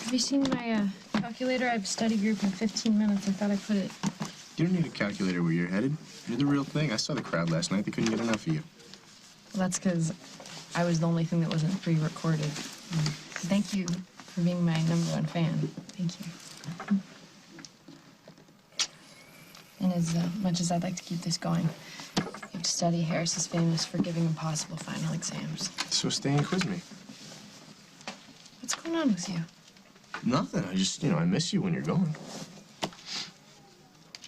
Have you seen my calculator? I have a study group in 15 minutes. I thought I put it... You don't need a calculator where you're headed. You're the real thing. I saw the crowd last night. They couldn't get enough of you. Well, that's because I was the only thing that wasn't pre-recorded. Thank you for being my #1 fan. Thank you. And as much as I'd like to keep this going, you have to study. Harris is famous for giving impossible final exams. So stay and quiz me. What's going on with you? Nothing. I just, I miss you when you're going.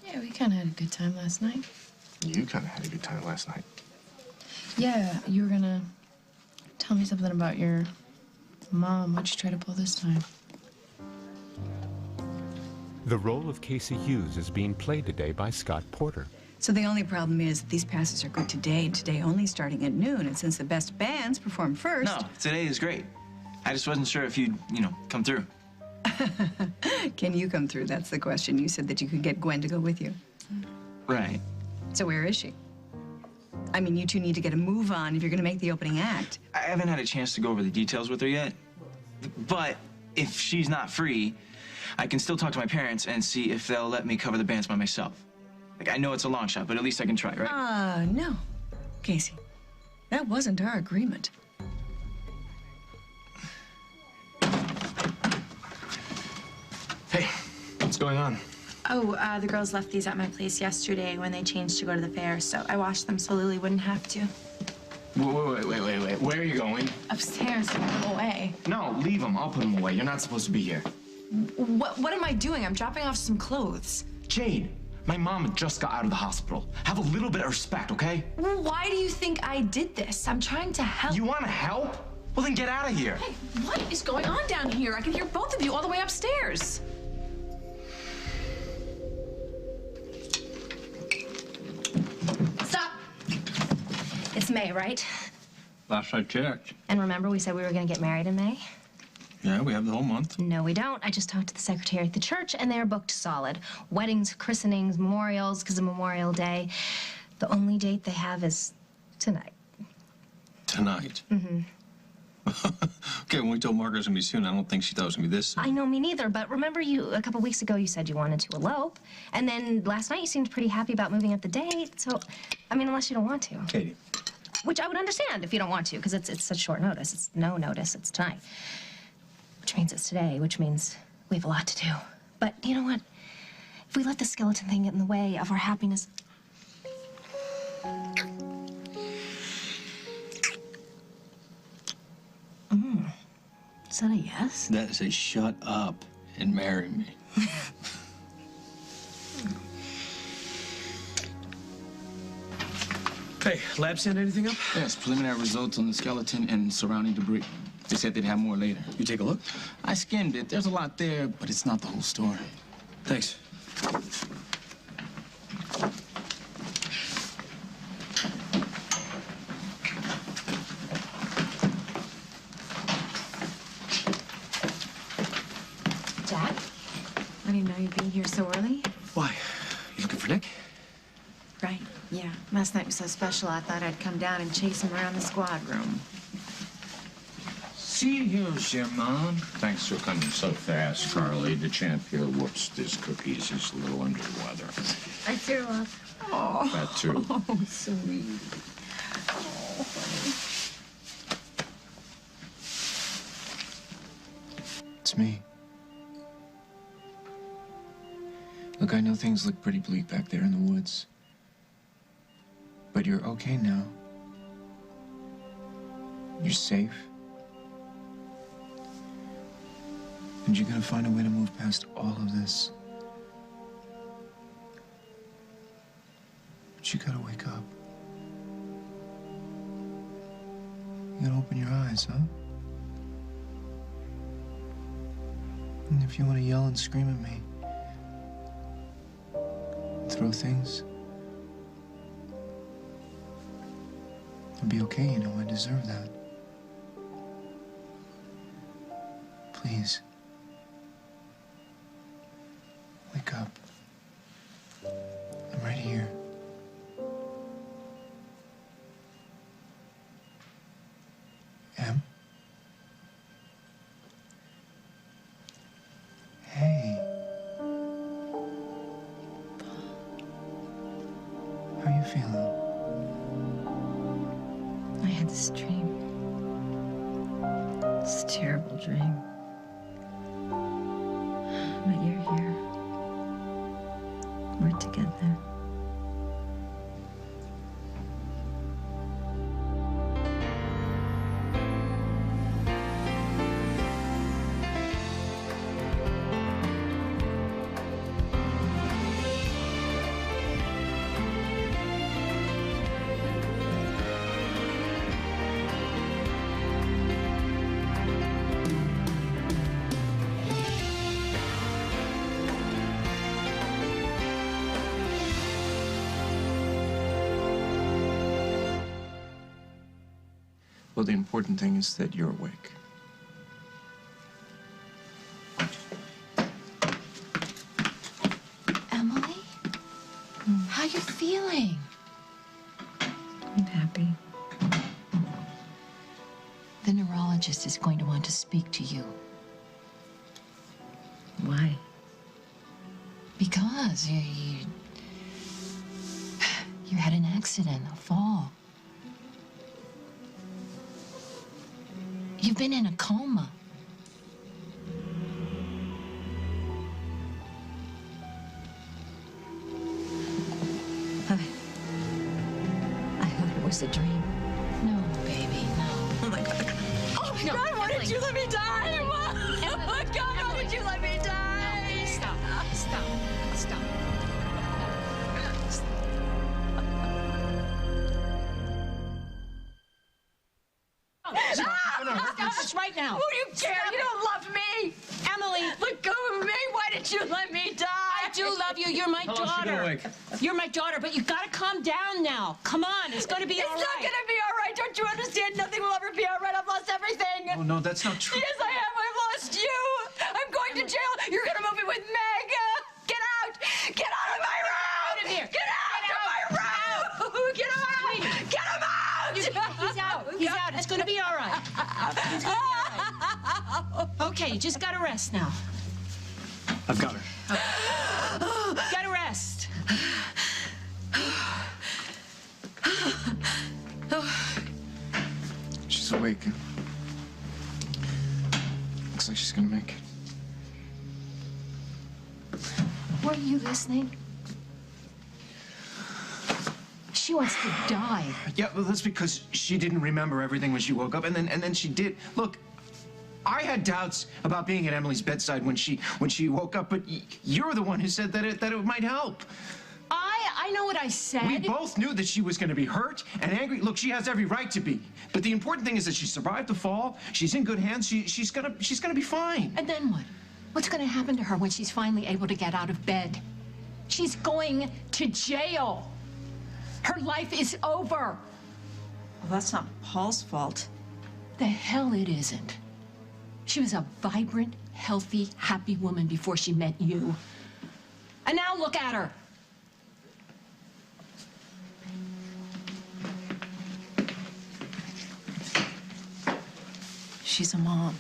Yeah, we kind of had a good time last night. You kind of had a good time last night. Yeah, you were gonna tell me something about your mom. What'd you try to pull this time? The role of Casey Hughes is being played today by Scott Porter. So the only problem is that these passes are good today and today only starting at noon. And since the best bands perform first... No, today is great. I just wasn't sure if you'd, come through. Can you come through? That's the question. You said that you could get Gwen to go with you. Right. So where is she? I mean, you two need to get a move on if you're going to make the opening act. I haven't had a chance to go over the details with her yet. But if she's not free, I can still talk to my parents and see if they'll let me cover the bands by myself. I know it's a long shot, but at least I can try, right? No. Casey, that wasn't our agreement. Hey, what's going on? Oh, the girls left these at my place yesterday when they changed to go to the fair, so I washed them so Lily wouldn't have to. Wait. Where are you going? Upstairs, to put them away. No, leave them. I'll put them away. You're not supposed to be here. What am I doing? I'm dropping off some clothes. Jade, my mom just got out of the hospital. Have a little bit of respect, okay? Well, why do you think I did this? I'm trying to help. You want to help? Well, then get out of here. Hey, what is going on down here? I can hear both of you all the way upstairs. Stop. It's May, right? Last I checked. And remember, we said we were going to get married in May? Yeah, we have the whole month. No, we don't. I just talked to the secretary at the church, and they're booked solid. Weddings, christenings, memorials, because of Memorial Day. The only date they have is tonight. Tonight? Mm-hmm. Okay, when we told Margaret it was going to be soon, I don't think she thought it was going to be this soon. I know, me neither, but remember a couple weeks ago, you said you wanted to elope, and then last night you seemed pretty happy about moving up the date, so, I mean, unless you don't want to. Katie. Which I would understand if you don't want to, because it's such short notice. It's no notice, it's tonight. Which means it's today, which means we have a lot to do. But you know what? If we let the skeleton thing get in the way of our happiness... Is that a yes? That is a shut up and marry me. Hey, lab send anything up? Yes, preliminary results on the skeleton and surrounding debris. They said they'd have more later. You take a look? I skimmed it. There's a lot there, but it's not the whole story. Thanks. Dad? I didn't know you'd be here so early. Why? You looking for Nick? Right, yeah. Last night was so special, I thought I'd come down and chase him around the squad room. See, here's your mom. Thanks for coming so fast, Carly. The champ here whoops this cookies. He's a little under the weather. I threw up. Oh, That too. oh, sweet. Oh, It's me. Look, I know things look pretty bleak back there in the woods. But you're okay now. You're safe. And you're gonna find a way to move past all of this. But you gotta wake up. You gotta open your eyes, huh? And if you want to yell and scream at me, throw things, it'll be okay, you know, I deserve that. Please. Wake up. I'm right here. Em? feeling? I had this dream. It's a terrible dream. But you're here. We're together. Well, the important thing is that you're awake. Emily? How you feeling? I'm happy. The neurologist is going to want to speak to you. Why? Because you had an accident, a fall. You've been in a coma. I hope it was a dream. No, baby, no. Oh my God. Oh my God, why did you let me die? Oh my God, why did you let me die? Stop, stop, stop. Stop this right now. Who do you care? You don't love me. Emily, Let go of me. Why did you let me die? I do love you. You're my daughter. You're my daughter, but you gotta calm down now. Come on, it's gonna be all It's not right. gonna be all right. Don't you understand? Nothing will ever be all right. I've lost everything. Oh, no, that's not true. Yes, I have. I've lost you. I'm going to jail. You're gonna move me with Meg. Get out. Get out of my room. Out of here. Get out of my room. Get out. Get him out. He's out. He's out. It's gonna be all right. It's gonna be all right. Okay, you just gotta rest now. I've got her. Gotta rest. She's awake. Looks like she's gonna make it. Were you listening? She wants to die. Yeah, well, that's because she didn't remember everything when she woke up, and then she did. Look, I had doubts about being at Emily's bedside when she woke up, but you're the one who said that it might help. I know what I said. We both knew that she was going to be hurt and angry. Look, she has every right to be. But the important thing is that she survived the fall. She's in good hands. She's gonna be fine. And then what? What's going to happen to her when she's finally able to get out of bed? She's going to jail. Her life is over. Well, that's not Paul's fault. The hell it isn't. She was a vibrant, healthy, happy woman before she met you. And now look at her. She's a mom.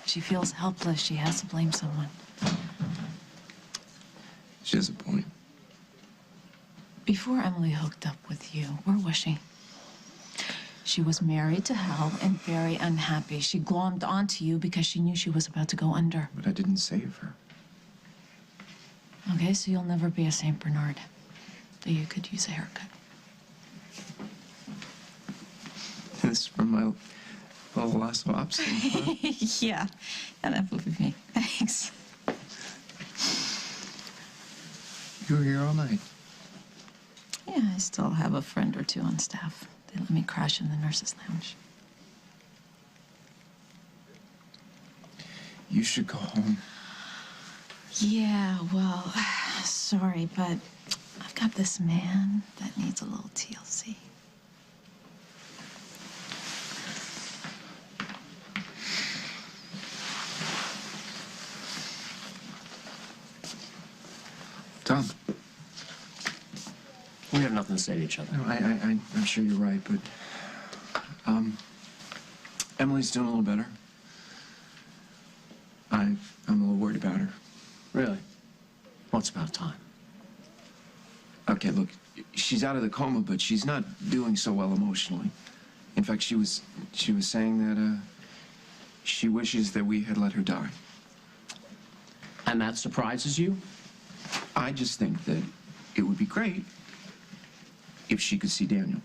She feels helpless. She has to blame someone. She has a point. Before Emily hooked up with you, where was she? She was married to Hal and very unhappy. She glommed onto you because she knew she was about to go under. But I didn't save her. Okay, so you'll never be a Saint Bernard. Though you could use a haircut. This is from my little lasso ops thing, huh? Yeah, enough of me. Thanks. You were here all night. Yeah, I still have a friend or two on staff. They let me crash in the nurse's lounge. You should go home. Yeah, well, sorry, but I've got this man that needs a little TLC. Tom. We have nothing to say to each other. No, I'm sure you're right, but Emily's doing a little better. I'm a little worried about her. Really? Well, it's about time. Okay, look, she's out of the coma, but she's not doing so well emotionally. In fact, she was saying that she wishes that we had let her die. And that surprises you? I just think that it would be great if she could see Daniel.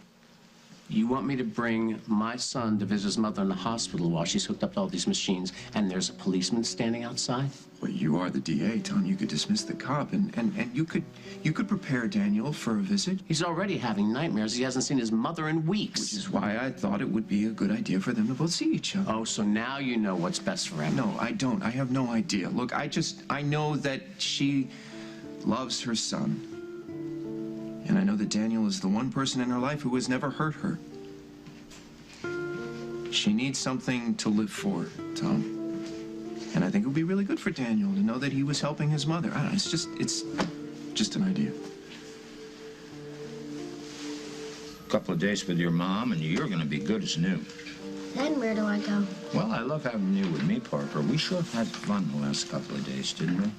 You want me to bring my son to visit his mother in the hospital while she's hooked up to all these machines and there's a policeman standing outside? Well, you are the DA, Tom. You could dismiss the cop and you could prepare Daniel for a visit. He's already having nightmares. He hasn't seen his mother in weeks. Which is why I thought it would be a good idea for them to both see each other. Oh, so now you know what's best for him. No, I don't. I have no idea. Look, I know that she loves her son. And I know that Daniel is the one person in her life who has never hurt her. She needs something to live for, Tom. And I think it would be really good for Daniel to know that he was helping his mother. I don't know, it's just an idea. A couple of days with your mom, and you're gonna be good as new. Then where do I go? Well, I love having you with me, Parker. We sure had fun the last couple of days, didn't we?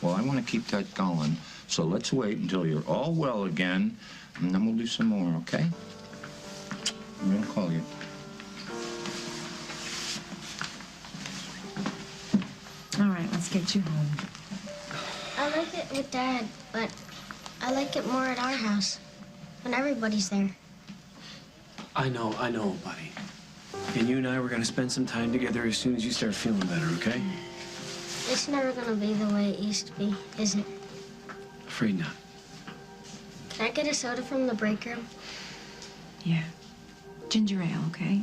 Well, I want to keep that going, so let's wait until you're all well again, and then we'll do some more, okay? I'm gonna call you. All right, let's get you home. I like it with Dad, but I like it more at our house when everybody's there. I know, buddy. And you and I, we're gonna spend some time together as soon as you start feeling better, okay? It's never gonna be the way it used to be, is it? Afraid not. Can I get a soda from the break room? Yeah. Ginger ale, okay?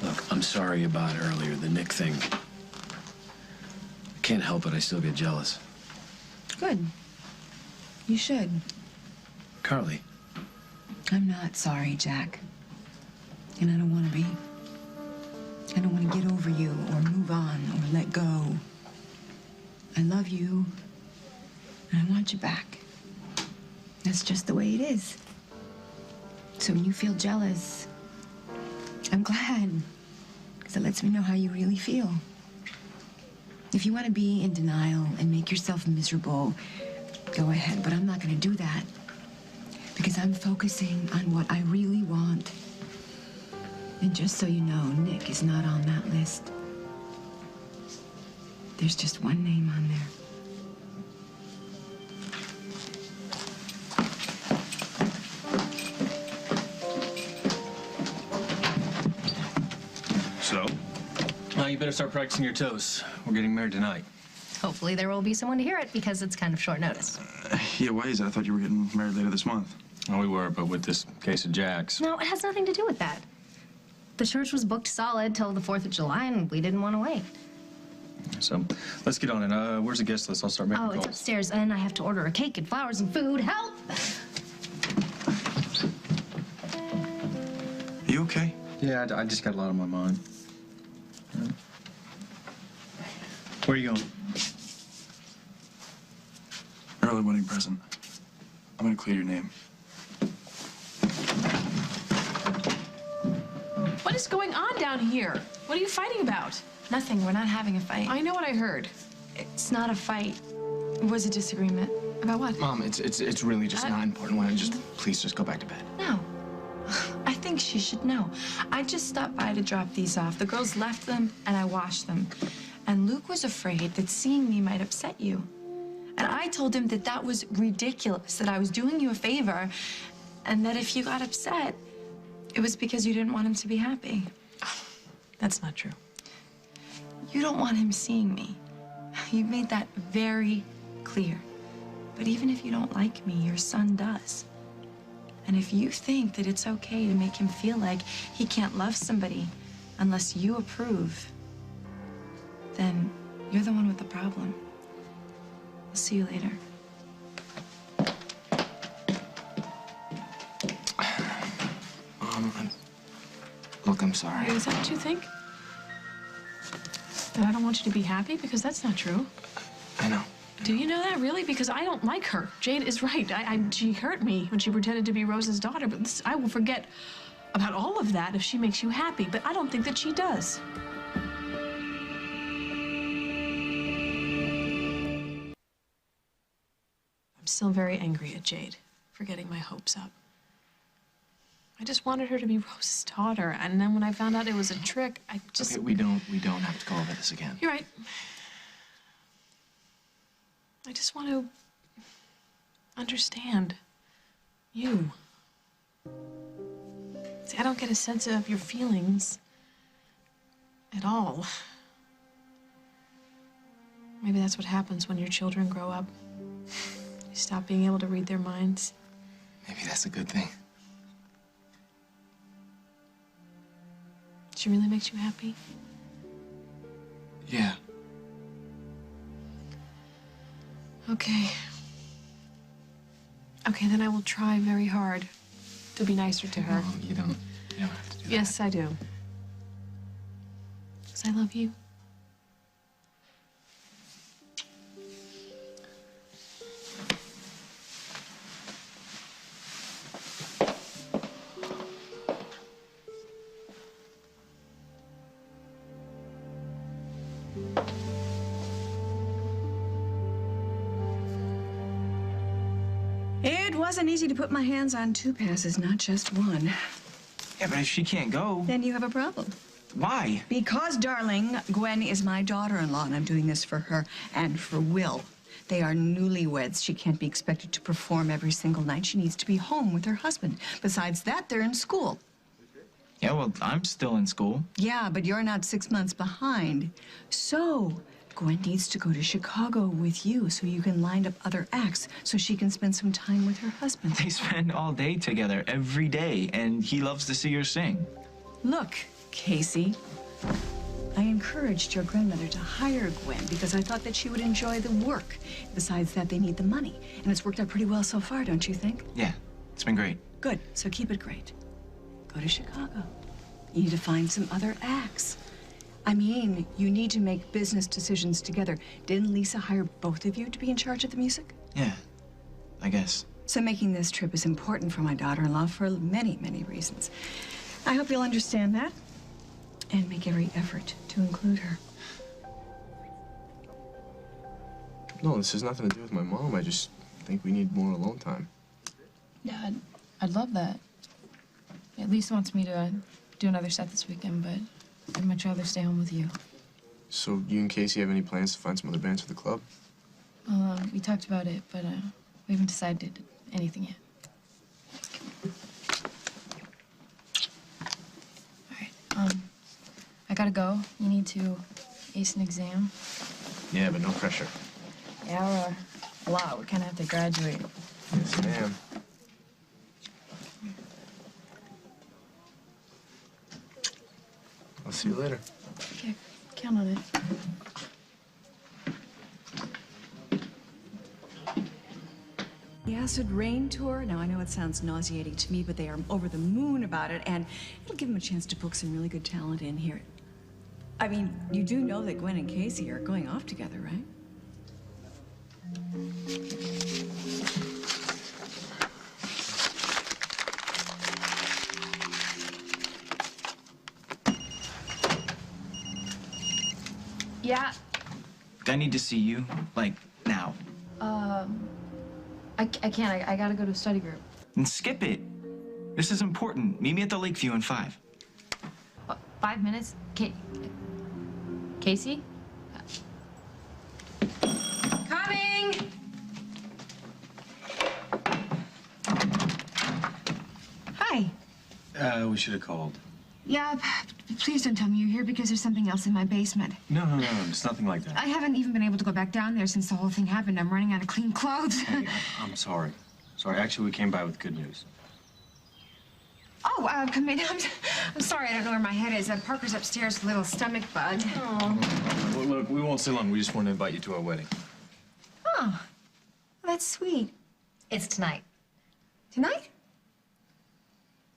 Look, I'm sorry about earlier, the Nick thing. I can't help it, I still get jealous. Good. You should. Carly. I'm not sorry, Jack. And I don't want to be. I don't want to get over you or move on or let go. I love you, and I want you back. That's just the way it is. So when you feel jealous, I'm glad, because it lets me know how you really feel. If you want to be in denial and make yourself miserable, go ahead, but I'm not going to do that, because I'm focusing on what I really want. And just so you know, Nick is not on that list. There's just one name on there. So? You better start practicing your toes. We're getting married tonight. Hopefully there will be someone to hear it because it's kind of short notice. Yeah, why is it? I thought you were getting married later this month. Oh, we were, but with this case of Jack's. No, it has nothing to do with that. The church was booked solid till the 4th of July, and we didn't want to wait. So, let's get on it. Where's the guest list? I'll start making Oh, calls. it's upstairs, and I have to order a cake and flowers and food. Help! Are you okay? Yeah, I just got a lot on my mind. Where are you going? Early wedding present. I'm gonna clear your name. What is going on down here? What are you fighting about? Nothing. We're not having a fight. I know what I heard. It's not a fight. It was a disagreement. About what? Mom, it's really just not important. Why don't you please just go back to bed? No. I think she should know. I just stopped by to drop these off. The girls left them, and I washed them. And Luke was afraid that seeing me might upset you. And I told him that that was ridiculous, that I was doing you a favor, and that if you got upset, it was because you didn't want him to be happy. That's not true. You don't want him seeing me. You've made that very clear. But even if you don't like me, your son does. And if you think that it's okay to make him feel like he can't love somebody unless you approve, then you're the one with the problem. I'll see you later. Look, I'm sorry. Is that what you think? That I don't want you to be happy? Because that's not true. I know. Do you know that, really? Because I don't like her. Jade is right. She hurt me when she pretended to be Rose's daughter, but I will forget about all of that if she makes you happy, but I don't think that she does. I'm still very angry at Jade for getting my hopes up. I just wanted her to be Rose's daughter, and then when I found out it was a trick, I just... Okay, we don't have to go over this again. You're right. I just want to understand you. See, I don't get a sense of your feelings at all. Maybe that's what happens when your children grow up. You stop being able to read their minds. Maybe that's a good thing. She really makes you happy? Yeah. Okay. Okay, then I will try very hard to be nicer to her. No, you don't have to do that. Yes, I do. Because I love you. It wasn't easy to put my hands on 2 passes, not just one. Yeah, but if she can't go... Then you have a problem. Why? Because, darling, Gwen is my daughter-in-law, and I'm doing this for her and for Will. They are newlyweds. She can't be expected to perform every single night. She needs to be home with her husband. Besides that, they're in school. Yeah, well, I'm still in school. Yeah, but you're not 6 months behind. So, Gwen needs to go to Chicago with you so you can line up other acts so she can spend some time with her husband. They spend all day together, every day, and he loves to see her sing. Look, Casey, I encouraged your grandmother to hire Gwen because I thought that she would enjoy the work. Besides that, they need the money. And it's worked out pretty well so far, don't you think? Yeah, it's been great. Good, so keep it great. Go to Chicago. You need to find some other acts. I mean, you need to make business decisions together. Didn't Lisa hire both of you to be in charge of the music? Yeah, I guess. So making this trip is important for my daughter-in-law for many, many reasons. I hope you'll understand that and make every effort to include her. No, this has nothing to do with my mom. I just think we need more alone time. Yeah, I'd love that. At least wants me to do another set this weekend, but I'd much rather stay home with you. So you and Casey have any plans to find some other bands for the club? We talked about it, but we haven't decided anything yet. All right, I gotta go. You need to ace an exam. Yeah, but no pressure. Yeah, or a lot. We kind of have to graduate. Yes, ma'am. I'll see you later. Okay, count on it. The Acid Rain Tour. Now, I know it sounds nauseating to me, but they are over the moon about it, and it'll give them a chance to book some really good talent in here. I mean, you do know that Gwen and Casey are going off together, right? Yeah. I need to see you, like, now. I can't. I gotta go to a study group. And skip it. This is important. Meet me at the Lakeview in 5. 5 minutes? Casey? Coming! Hi. We should have called. Yeah, please don't tell me you're here because there's something else in my basement. No, it's nothing like that. I haven't even been able to go back down there since the whole thing happened. I'm running out of clean clothes. Hey, I'm sorry. Sorry, actually, we came by with good news. Oh, come in. I'm sorry, I don't know where my head is. Parker's upstairs with a little stomach bug. Oh. Well, look, we won't stay long. We just want to invite you to our wedding. Oh, that's sweet. It's tonight. Tonight?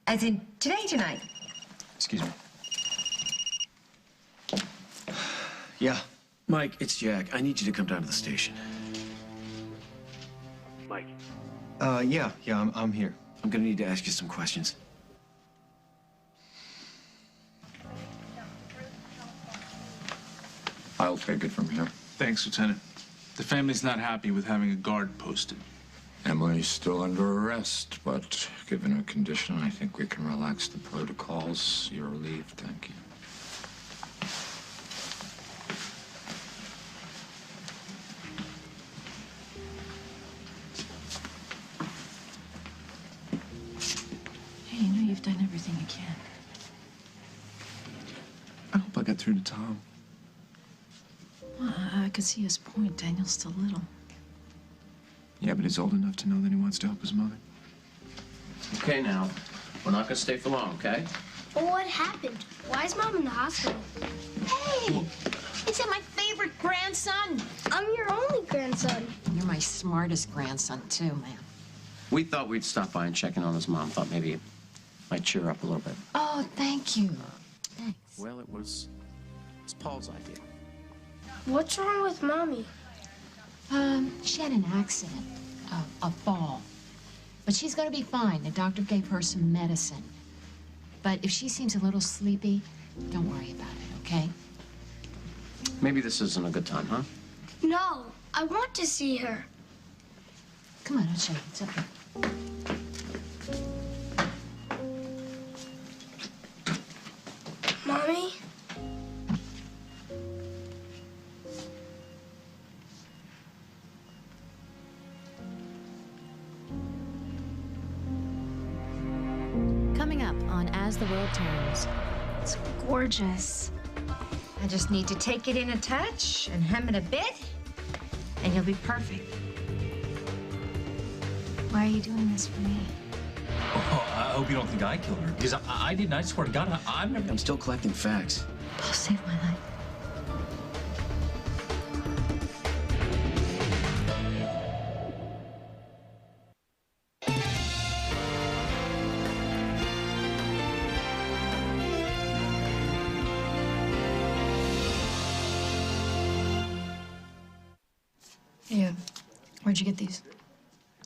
As in tonight? Excuse me. Yeah. Mike, it's Jack. I need you to come down to the station. Mike. Yeah, I'm here. I'm gonna need to ask you some questions. I'll take it from here. Thanks, Lieutenant. The family's not happy with having a guard posted. Emily's still under arrest, but given her condition, I think we can relax the protocols. You're relieved, thank you. Hey, you know you've done everything you can. I hope I got through to Tom. Well, I could see his point. Daniel's still little. Yeah, but he's old enough to know that he wants to help his mother. Okay, now. We're not gonna stay for long, okay? Well, what happened? Why is Mom in the hospital? Hey! Isn't my favorite grandson? I'm your only grandson. You're my smartest grandson, too, man. We thought we'd stop by and check in on his mom. Thought maybe it might cheer her up a little bit. Oh, thank you. Thanks. Well, it's Paul's idea. What's wrong with Mommy? She had an accident, a fall. But she's gonna be fine. The doctor gave her some medicine. But if she seems a little sleepy, don't worry about it, okay? Maybe this isn't a good time, huh? No, I want to see her. Come on, I'll show you. It's up here. Mommy? Coming up on As the World Turns. It's gorgeous. I just need to take it in a touch and hem it a bit, and you'll be perfect. Why are you doing this for me? Oh, I hope you don't think I killed her. Because I didn't. I swear to God, I've never... I'm still collecting facts. Paul saved my life. Yeah. Where'd you get these?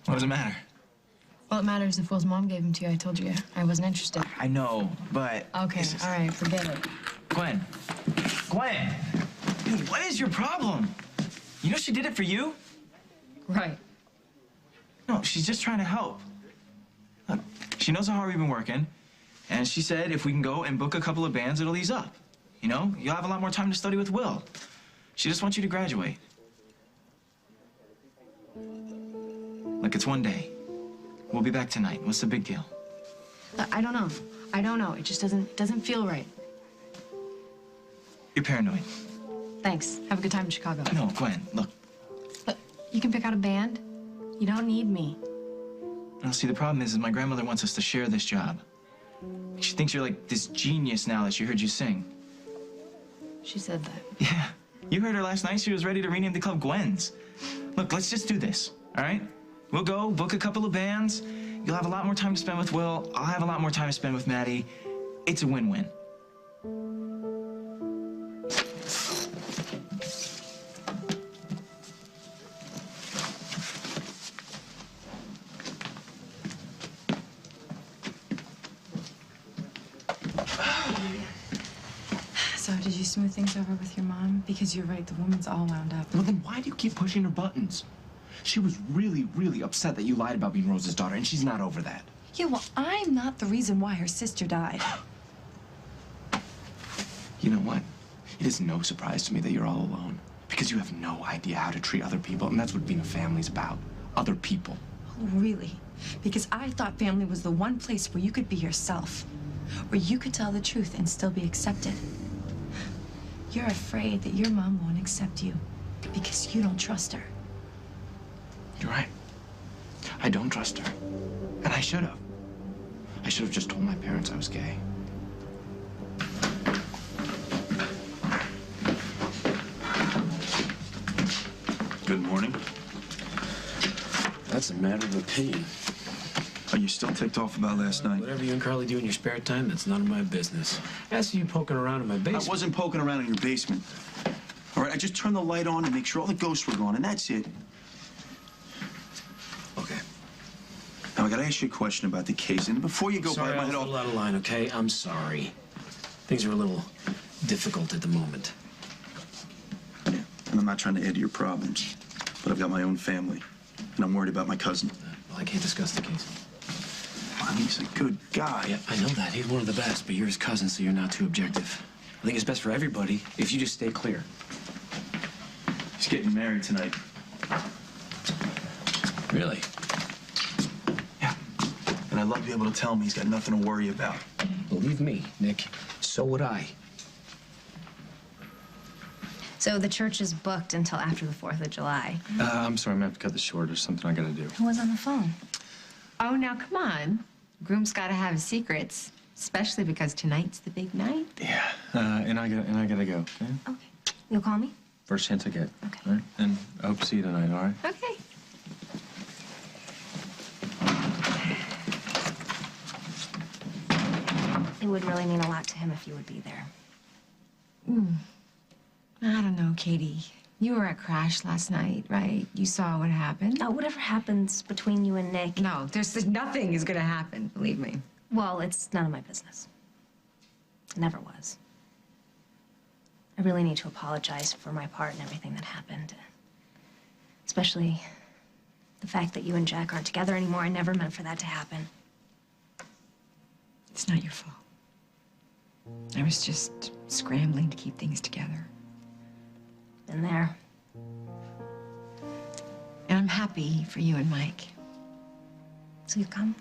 What does it matter? Well, it matters if Will's mom gave them to you. I told you I wasn't interested. I know, but... Okay, all right, forget it. Gwen. Gwen! Dude, what is your problem? You know she did it for you? Right. No, she's just trying to help. Look, she knows how hard we've been working, and she said if we can go and book a couple of bands, it'll ease up. You know, you'll have a lot more time to study with Will. She just wants you to graduate. Look, it's one day. We'll be back tonight. What's the big deal? I don't know. I don't know. It just doesn't feel right. You're paranoid. Thanks. Have a good time in Chicago. No, Gwen, look. But you can pick out a band. You don't need me. No, see, the problem is my grandmother wants us to share this job. She thinks you're like this genius now that she heard you sing. She said that. Yeah. You heard her last night. She was ready to rename the club Gwen's. Look, let's just do this, all right? We'll go, book a couple of bands. You'll have a lot more time to spend with Will. I'll have a lot more time to spend with Maddie. It's a win-win. So, did you smooth things over with your mom? Because you're right, the woman's all wound up. Well, then why do you keep pushing her buttons? She was really, really upset that you lied about being Rose's daughter, and she's not over that. Yeah, well, I'm not the reason why her sister died. You know what? It is no surprise to me that you're all alone. Because you have no idea how to treat other people, and that's what being a family's about. Other people. Oh, really? Because I thought family was the one place where you could be yourself. Where you could tell the truth and still be accepted. You're afraid that your mom won't accept you because you don't trust her. You're right. I don't trust her. And I should have. I should have just told my parents I was gay. Good morning. That's a matter of opinion. Are you still ticked off about last night? Whatever you and Carly do in your spare time, that's none of my business. I see you poking around in my basement. I wasn't poking around in your basement. All right, I just turned the light on to make sure all the ghosts were gone, and that's it. Okay. Now, I gotta ask you a question about the case, and before you go, Sorry, bite my I'll head off. fall out of line, okay? I'm sorry. Things are a little difficult at the moment. Yeah, and I'm not trying to add to your problems, but I've got my own family, and I'm worried about my cousin. I can't discuss the case. He's a good guy. Yeah, I know that. He's one of the best, but you're his cousin, so you're not too objective. I think it's best for everybody if you just stay clear. He's getting married tonight. Really? Yeah. And I'd love to be able to tell him he's got nothing to worry about. Believe me, Nick, so would I. So the church is booked until after the 4th of July. I'm sorry, I'm gonna have to cut this short. There's something I gotta do. Who was on the phone? Oh, now come on. Groom's got to have secrets, especially because tonight's the big night. Yeah, and I gotta go. Okay. Okay. You'll call me? First chance I get. Okay. All right. And I hope to see you tonight. All right. Okay. It would really mean a lot to him if you would be there. I don't know, Katie. You were at Crash last night, right? You saw what happened? Oh, whatever happens between you and Nick. No, there's nothing is gonna happen, believe me. Well, it's none of my business. It never was. I really need to apologize for my part in everything that happened. Especially the fact that you and Jack aren't together anymore. I never meant for that to happen. It's not your fault. I was just scrambling to keep things together. Been there. And I'm happy for you and Mike. So you come?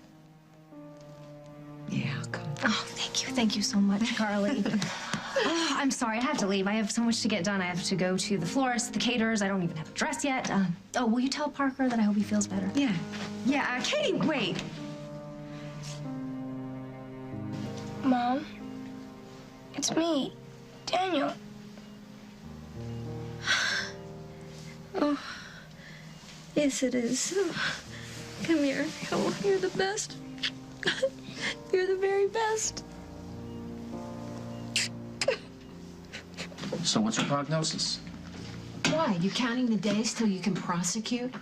Yeah, I'll come. Oh, thank you. Thank you so much, Carly. Oh, I'm sorry. I have to leave. I have so much to get done. I have to go to the florist, the caterers. I don't even have a dress yet. Oh, will you tell Parker that I hope he feels better? Yeah. Yeah, Katie, wait. Mom, it's me, Daniel. Oh, yes, it is. Come here. Oh, you're the best. You're the very best. So what's your prognosis? Why? You counting the days till you can prosecute?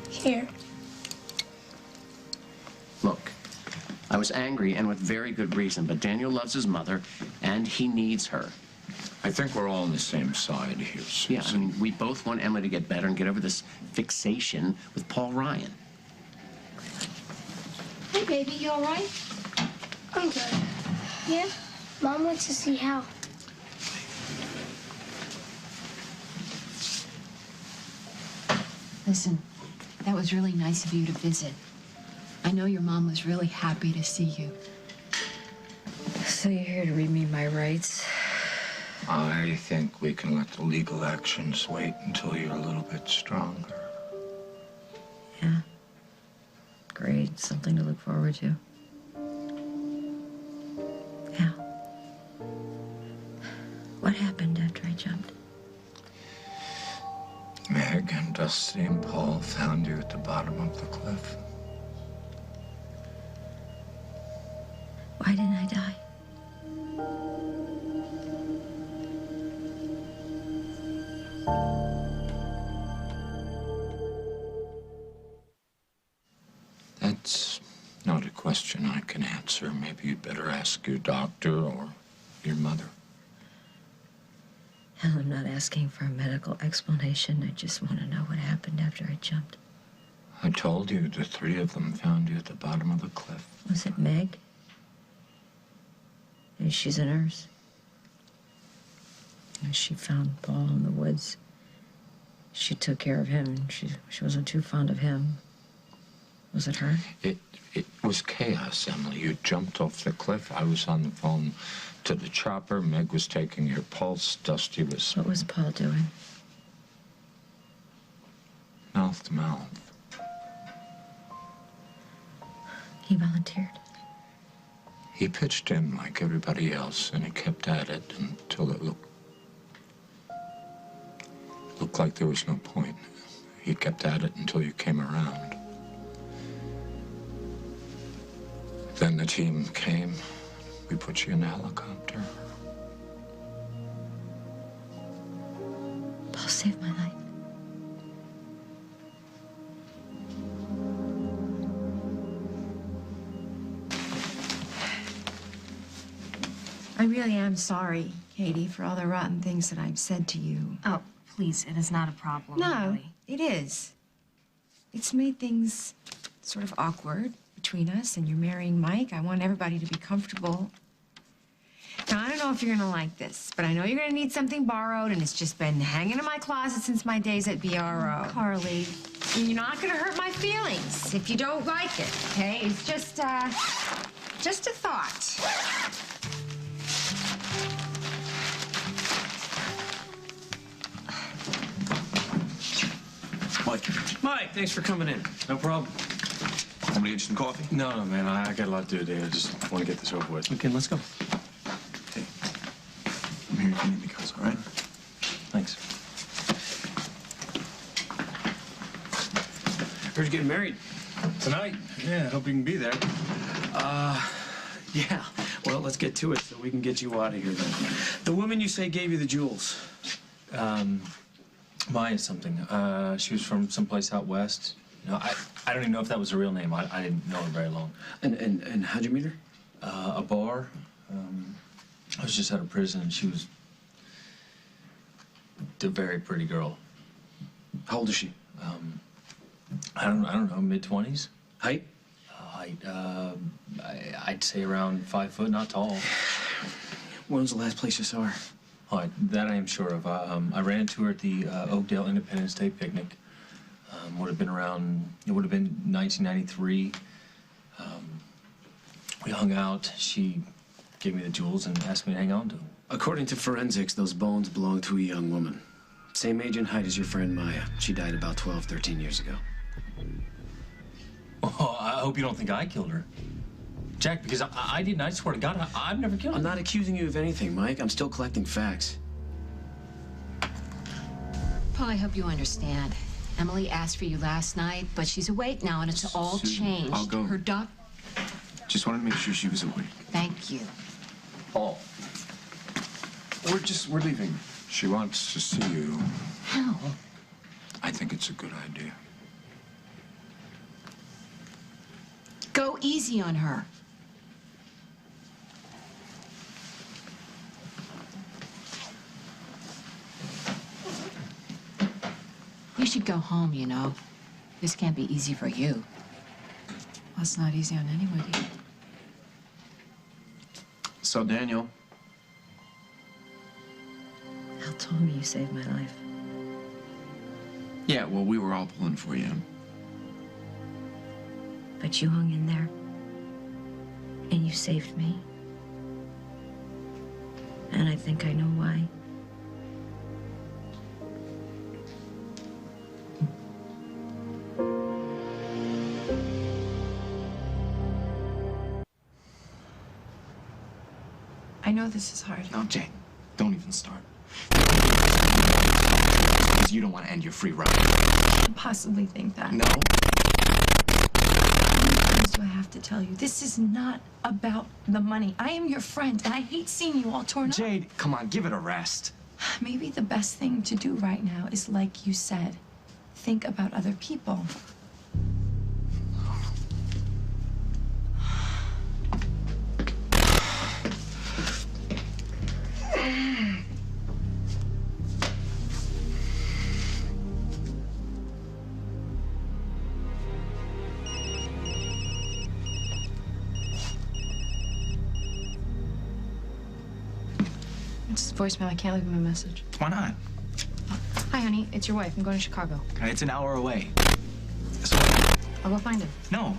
Here. Look, I was angry and with very good reason, but Daniel loves his mother and he needs her. I think we're all on the same side here, Susan. Yeah, I mean, we both want Emily to get better and get over this fixation with Paul Ryan. Hey, baby, you all right? I'm good. Yeah? Mom wants to see Hal. Listen, that was really nice of you to visit. I know your mom was really happy to see you. So you're here to read me my rights? I think we can let the legal actions wait until you're a little bit stronger. Yeah. Great. Something to look forward to. Yeah. What happened after I jumped? Meg and Dusty and Paul found you at the bottom of the cliff. Why didn't I die? That's not a question I can answer. Maybe you'd better ask your doctor or your mother. Hell, I'm not asking for a medical explanation. I just want to know what happened after I jumped. I told you the three of them found you at the bottom of the cliff. Was it Meg? Maybe she's a nurse. And she found Paul in the woods. She took care of him. She wasn't too fond of him. Was it her? It was chaos, Emily. You jumped off the cliff. I was on the phone to the chopper. Meg was taking your pulse. Dusty was... What was Paul doing? Mouth to mouth. He volunteered. He pitched in like everybody else, and he kept at it until it looked like there was no point. He kept at it until you came around. Then the team came. We put you in a helicopter. Paul saved my life. I really am sorry, Katie, for all the rotten things that I've said to you. Oh, please, it is not a problem. No, really. it is. It's made things sort of awkward between us, and you're marrying Mike. I want everybody to be comfortable. Now, I don't know if you're gonna like this, but I know you're gonna need something borrowed, and it's just been hanging in my closet since my days at BRO. Carly. You're not gonna hurt my feelings if you don't like it, okay? It's just a thought. Mike, thanks for coming in. No problem. Want me to get you some coffee? No, man, I got a lot to do today. I just want to get this over with. Okay, let's go. Hey, I'm here if you need me, cuz, all right? Thanks. Heard you're getting married. Tonight? Yeah, hope you can be there. Yeah. Well, let's get to it so we can get you out of here then. The woman you say gave you the jewels. Maya something. She was from someplace out west. No, I don't even know if that was her real name. I didn't know her very long. And how'd you meet her? A bar. I was just out of prison, and she was a very pretty girl. How old is she? I don't know, mid-20s. Height? Height, I'd say around 5 foot, not tall. When was the last place you saw her? Oh, that I am sure of. I ran into her at the Oakdale Independence Day picnic. Would have been around, it would have been 1993. We hung out. She gave me the jewels and asked me to hang on to them. According to forensics, those bones belong to a young woman. Same age and height as your friend Maya. She died about 12, 13 years ago. Oh, I hope you don't think I killed her. Jack, because I didn't. I swear to God, I've never killed her. I'm not accusing you of anything, Mike. I'm still collecting facts. Paul, I hope you understand. Emily asked for you last night, but she's awake now, and it's all Susan, changed. I'll go. Her doc... Just wanted to make sure she was awake. Thank you. Paul. We're leaving. She wants to see you. How? I think it's a good idea. Go easy on her. You should go home, you know. This can't be easy for you. Well, it's not easy on anybody. So, Daniel. Al told me you saved my life. Yeah, well, we were all pulling for you. But you hung in there. And you saved me. And I think I know why. I know this is hard. No, Jane, don't even start. Because you don't want to end your free ride. I can't possibly think that. No? How many times do I have to tell you? This is not about the money. I am your friend, and I hate seeing you all torn up. Jade, come on, give it a rest. Maybe the best thing to do right now is, like you said, think about other people. It's his voicemail. I can't leave him a message. Why not? Hi, honey. It's your wife. I'm going to Chicago. It's an hour away. So, I'll go find him. no.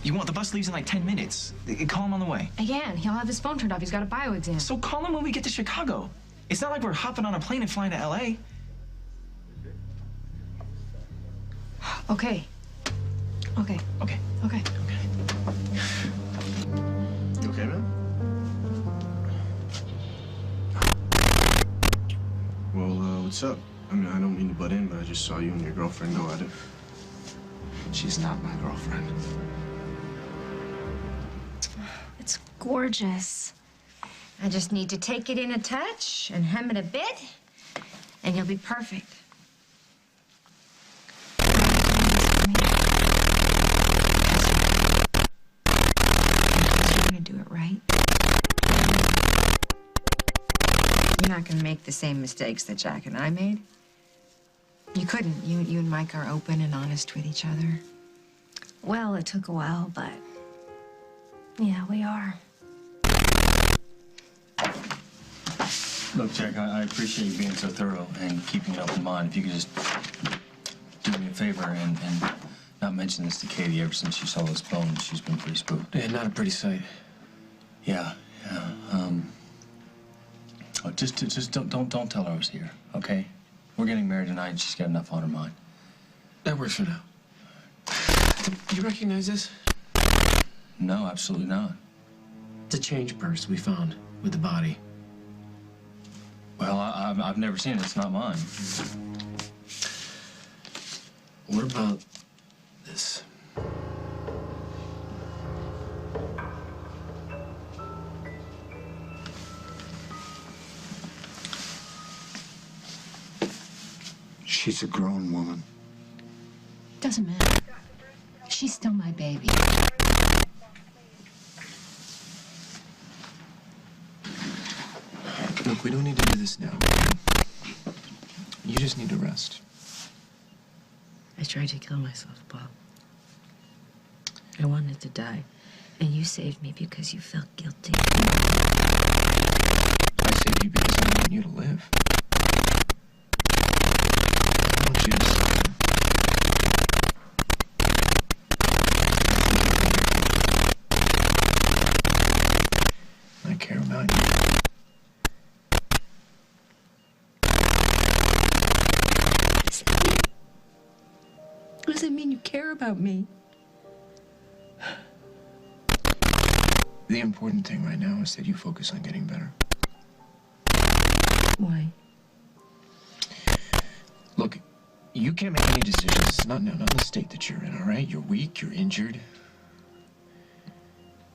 You want the bus leaves in like 10 minutes. Call him on the way. Again, he'll have his phone turned off. He's got a bio exam. So call him when we get to Chicago. It's not like we're hopping on a plane and flying to LA. Okay. Okay. Okay. Okay. You okay, man? Well, what's up? I mean, I don't mean to butt in, but I just saw you and your girlfriend go at it. She's not my girlfriend. It's gorgeous. I just need to take it in a touch and hem it a bit, and you'll be perfect. You're gonna do it right. not going to make the same mistakes that Jack and I made. You couldn't. You and Mike are open and honest with each other. Well, it took a while, but yeah, we are. Look, Jack, I appreciate you being so thorough and keeping an open mind. If you could just do me a favor and not mention this to Katie. Ever since she saw those bones, she's been pretty spooked. Yeah, not a pretty sight. Yeah. Oh, just don't tell her I was here, okay? We're getting married tonight, and she's got enough on her mind. That works for now. You recognize this? No, absolutely not. It's a change purse we found with the body. Well, I've never seen it. It's not mine. What about this? She's a grown woman. Doesn't matter. She's still my baby. Look, we don't need to do this now. You just need to rest. I tried to kill myself, Bob. I wanted to die, and you saved me because you felt guilty. I saved you because I want you to live. I want you to stay. I care about you. What does it mean you care about me? The important thing right now is that you focus on getting better. Why? Look, you can't make any decisions. It's not the state that you're in, all right? You're weak, you're injured.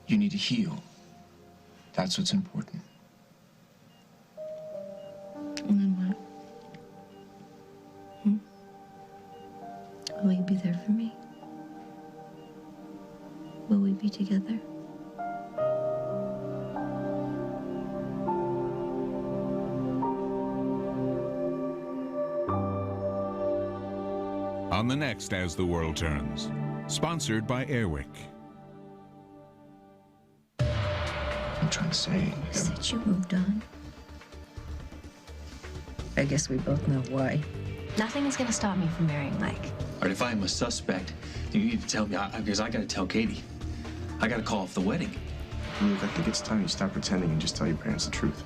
You need to heal. That's what's important. And then what? Will you be there for me? Will we be together? On the next As the World Turns, sponsored by Airwick. I'm trying to say. You said you moved on. I guess we both know why. Nothing is gonna stop me from marrying Mike. All right, if I am a suspect, you need to tell me, because I got to tell Katie. I got to call off the wedding. Luke, I think it's time you stop pretending and just tell your parents the truth.